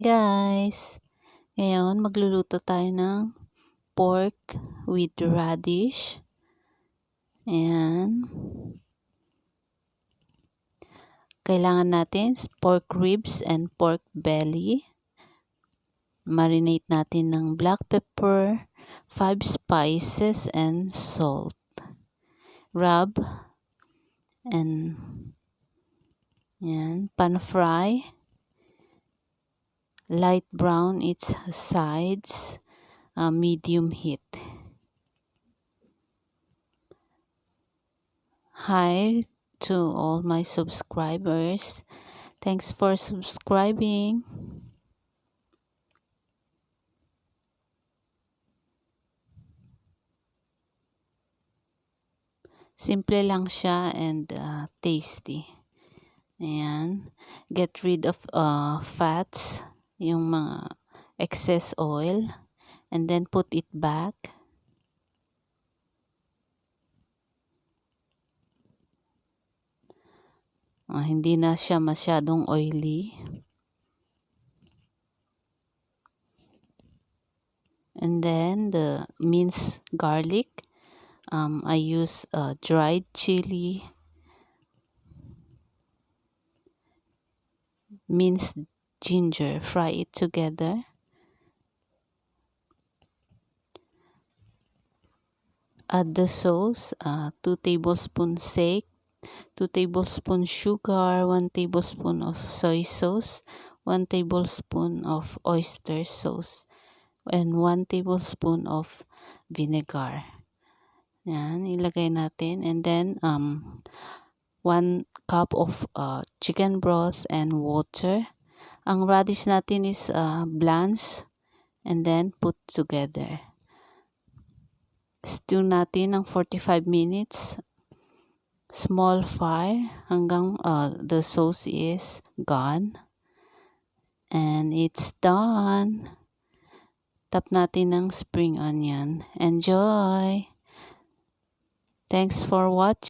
Guys, ngayon magluluto tayo ng pork with radish. Ayan. Kailangan natin pork ribs and pork belly. Marinate natin ng black pepper, 5 spices, and salt. Rub and yan, pan fry. Light brown its sides, medium heat. Hi to all my subscribers. Thanks for subscribing. Simple lang siya and tasty. Ayan. Get rid of fats, yung mga excess oil, and then put it back. Hindi na siya masyadong oily. And then the minced garlic. I use dried chili, minced ginger. Fry it together. Add the sauce, 2 tablespoons sake, 2 tablespoons sugar, 1 tablespoon of soy sauce, 1 tablespoon of oyster sauce, and 1 tablespoon of vinegar. Yan, ilagay natin. And then 1 cup of chicken broth and water. Ang radish natin is blanched and then put together. Stew natin ng 45 minutes. Small fire hanggang the sauce is gone. And it's done. Tap natin ng spring onion. Enjoy! Thanks for watching.